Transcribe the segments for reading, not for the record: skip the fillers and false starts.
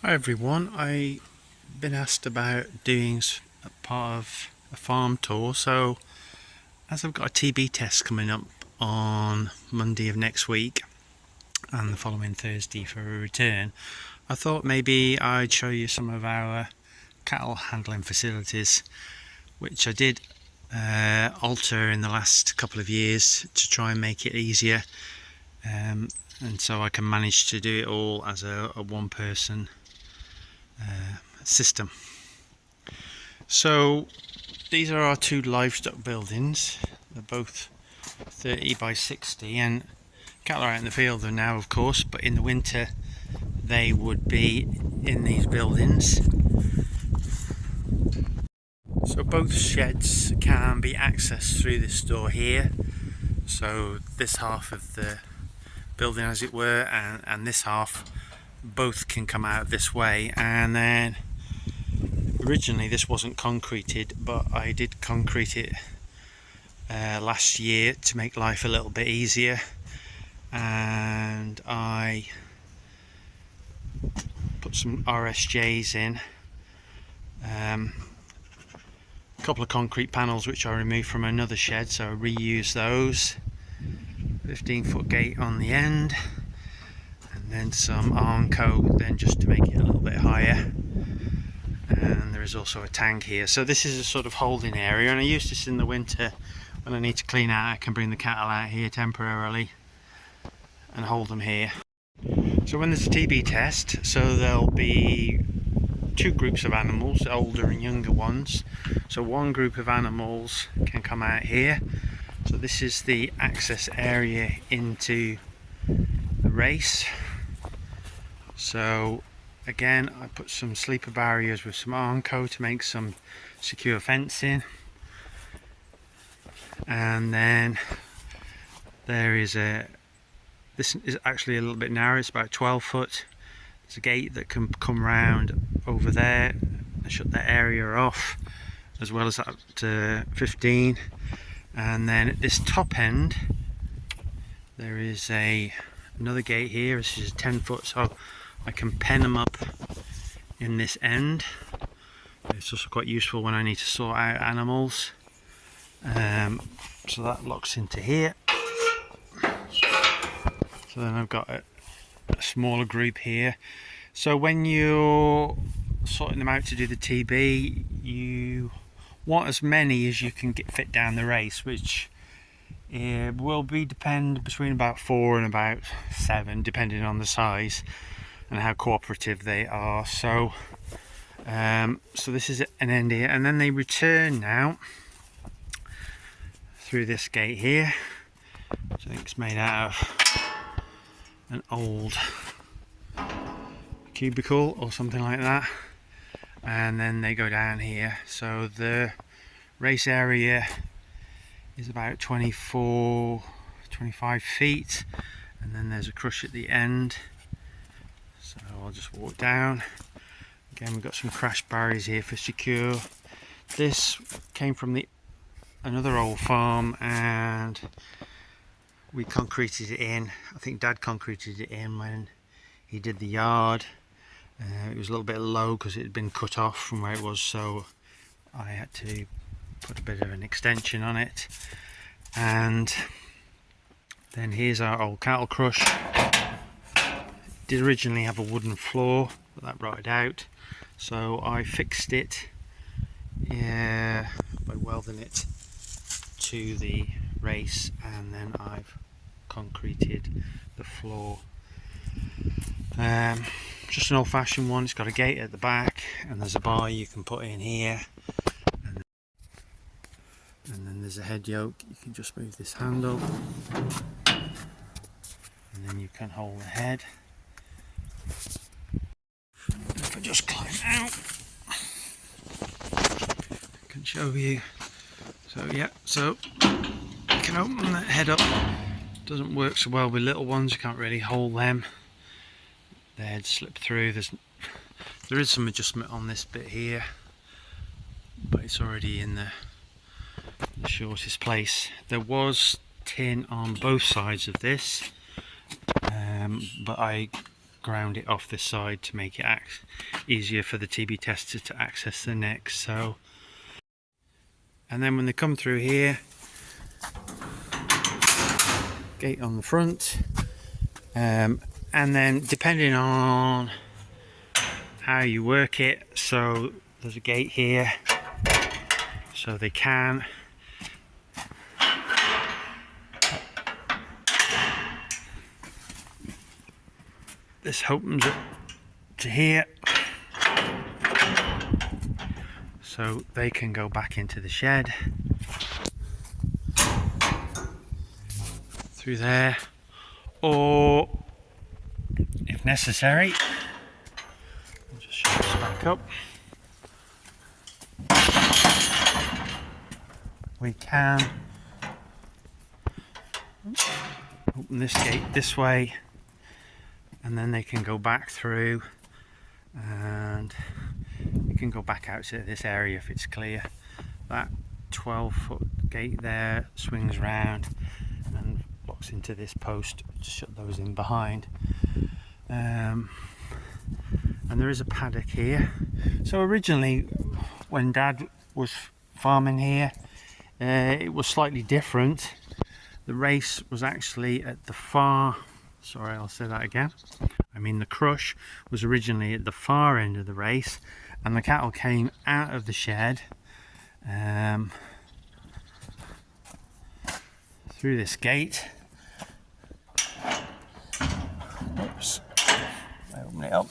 Hi everyone, I've been asked about doing a part of a farm tour. So as I've got a TB test coming up on Monday of next week and the following Thursday for a return, I thought maybe I'd show you some of our cattle handling facilities, which I did alter in the last couple of years to try and make it easier, and so I can manage to do it all as a one person system. So these are our two livestock buildings. They're both 30 by 60, and cattle are out in the field now, of course, but in the winter they would be in these buildings. So both sheds can be accessed through this door here. So this half of the building, as it were, and this half, both can come out this way. And then originally this wasn't concreted, but I did concrete it last year to make life a little bit easier, and I put some RSJs in, a couple of concrete panels which I removed from another shed, so I reused those. 15-foot gate on the end, and then some Armco then just to make it a little bit higher. And there is also a tank here, so this is a sort of holding area, and I use this in the winter when I need to clean out. I can bring the cattle out here temporarily and hold them here. So when there's a TB test, so there'll be two groups of animals, older and younger ones. So one group of animals can come out here. So this is the access area into the race. So again, I put some sleeper barriers with some Armco to make some secure fencing. And then there is this is actually a little bit narrow, it's about 12 foot. There's a gate that can come round over there and shut that area off, as well as up to 15. And then at this top end there is another gate here. This is 10 foot, so I can pen them up in this end. It's also quite useful when I need to sort out animals. So that locks into here. So then I've got a smaller group here. So when you're sorting them out to do the TB, you want as many as you can get fit down the race, which will be depend between about 4 and about 7, depending on the size and how cooperative they are. So so this is an end here, and then they return now through this gate here, which I think is made out of an old cubicle or something like that, and then they go down here. So the race area is about 25 feet, and then there's a crush at the end. So I'll just walk down. Again, we've got some crash barriers here for secure. This came from another old farm, and we concreted it in. I think Dad concreted it in when he did the yard. It was a little bit low because it had been cut off from where it was, so I had to put a bit of an extension on it. And then here's our old cattle crush. It did originally have a wooden floor, but that rotted out, so I fixed it by welding it to the race, and then I've concreted the floor. Just an old-fashioned one. It's got a gate at the back, and there's a bar you can put in here, and then there's a head yoke. You can just move this handle, and then you can hold the head. If I just climb out, I can show you. So yeah, so you can open that head up. Doesn't work so well with little ones, you can't really hold them. The head slip through. There is some adjustment on this bit here, but it's already in the shortest place. There was tin on both sides of this, but I ground it off this side to make it easier for the TB tester to access the neck. So, and then when they come through here, gate on the front, and then depending on how you work it, so there's a gate here so they can this opens up to here so they can go back into the shed through there, or if necessary, I'll just shut this back up, we can open this gate this way, and then they can go back through and you can go back out to this area if it's clear. That 12-foot gate there swings round and locks into this post to shut those in behind. And there is a paddock here. So originally when Dad was farming here, it was slightly different. The race was actually at the far, sorry, I'll say that again. I mean, the crush was originally at the far end of the race, and the cattle came out of the shed through this gate. Oops, I open it up.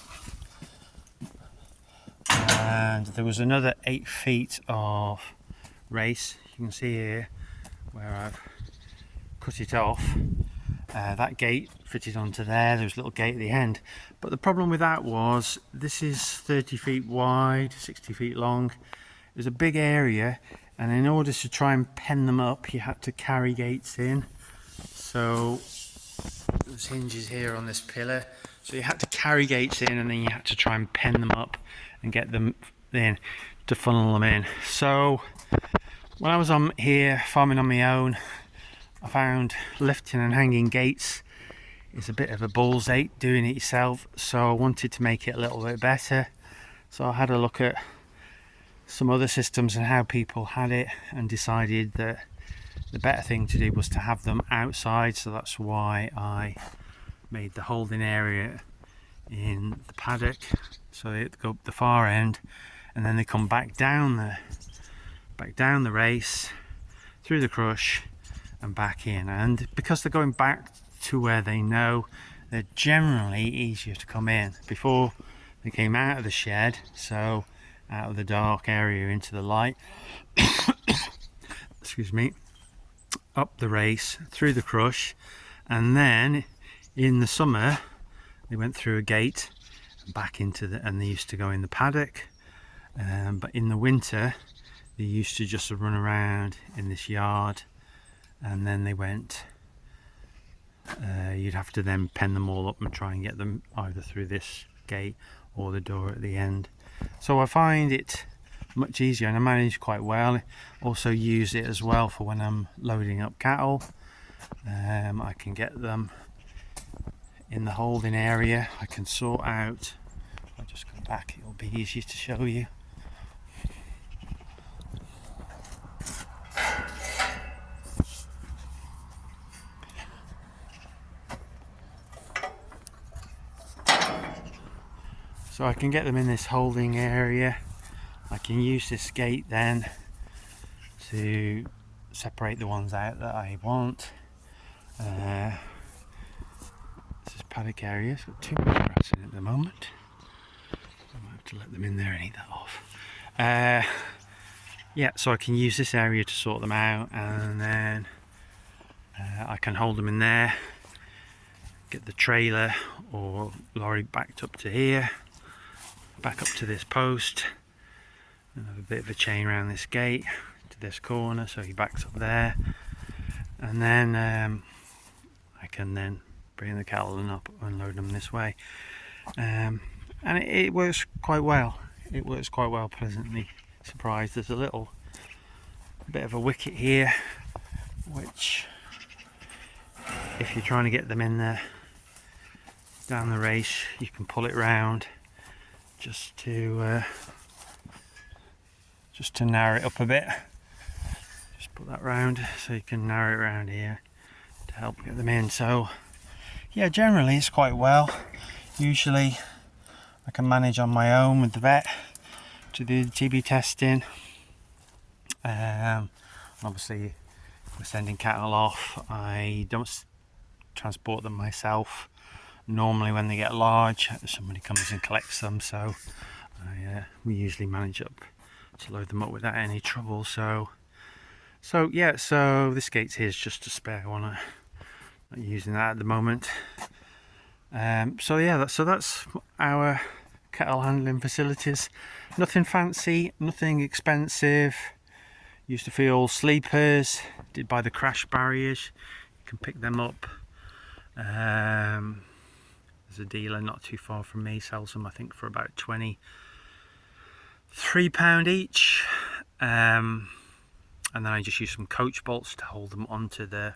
And there was another 8 feet of race. You can see here where I've cut it off. That gate fitted onto there. There was a little gate at the end, but the problem with that was this is 30 feet wide, 60 feet long. It was a big area, and in order to try and pen them up you had to carry gates in. So there's hinges here on this pillar, so you had to carry gates in, and then you had to try and pen them up and get them in to funnel them in. So when I was on here farming on my own, I found lifting and hanging gates is a bit of a ball's ache doing it yourself, so I wanted to make it a little bit better. So I had a look at some other systems and how people had it, and decided that the better thing to do was to have them outside. So that's why I made the holding area in the paddock, so they go up the far end and then they come back down the race through the crush and back in. And because they're going back to where they know, they're generally easier to come in. Before they came out of the shed, so out of the dark area into the light, excuse me, up the race through the crush, and then in the summer they went through a gate and back into and they used to go in the paddock, but in the winter they used to just run around in this yard, and then they went, you'd have to then pen them all up and try and get them either through this gate or the door at the end. So I find it much easier, and I manage quite well. Also use it as well for when I'm loading up cattle. I can get them in the holding area. I can sort out, I'll just go back, it'll be easier to show you. So I can get them in this holding area. I can use this gate then to separate the ones out that I want. This is paddock area. It's got too much grass in it at the moment. I might have to let them in there and eat that off. Yeah, so I can use this area to sort them out, and then I can hold them in there, get the trailer or lorry backed up to here, back up to this post, and have a bit of a chain around this gate to this corner, so he backs up there, and then I can then bring the cattle and up and load them this way, and it works quite well. It works quite well, pleasantly surprised. There's a little bit of a wicket here, which if you're trying to get them in there down the race, you can pull it round just to narrow it up a bit. Just put that round so you can narrow it around here to help get them in. So yeah, generally it's quite well. Usually I can manage on my own with the vet to do the TB testing. Obviously we're sending cattle off, I don't transport them myself. Normally when they get large, somebody comes and collects them, so we usually manage up to load them up without any trouble. So yeah, so this gate's here is just a spare one. I'm not using that at the moment. So yeah, that's our cattle handling facilities. Nothing fancy, nothing expensive. Used to feel sleepers, did buy the crash barriers, you can pick them up. There's a dealer not too far from me, sells them I think for about £23 each. And then I just use some coach bolts to hold them onto the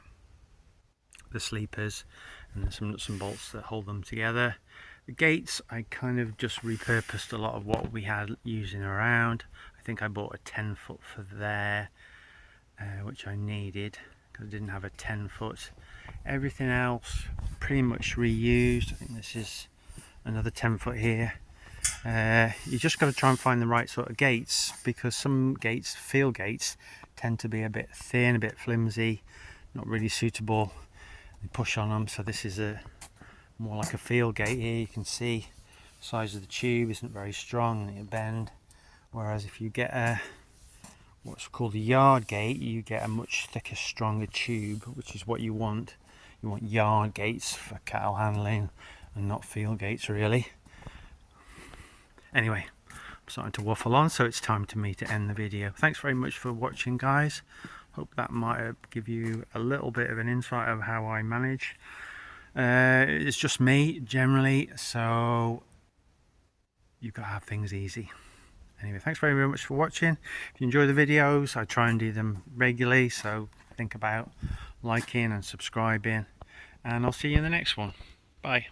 sleepers, and some nuts and bolts that hold them together. The gates, I kind of just repurposed a lot of what we had using around. I think I bought a 10-foot for there, which I needed because I didn't have a 10-foot. Everything else pretty much reused. I think this is another 10-foot here. You just got to try and find the right sort of gates, because some gates, field gates, tend to be a bit thin, a bit flimsy, not really suitable. You push on them, so this is more like a field gate here. You can see the size of the tube isn't very strong and it'll bend, whereas if you get a what's called a yard gate, you get a much thicker, stronger tube, which is what you want. You want yard gates for cattle handling and not field gates really. Anyway, I'm starting to waffle on, so it's time for me to end the video. Thanks very much for watching, guys. Hope that might give you a little bit of an insight of how I manage. It's just me generally, so you've got to have things easy. Anyway, thanks very much for watching. If you enjoy the videos, I try and do them regularly, so think about liking and subscribing, and I'll see you in the next one. Bye.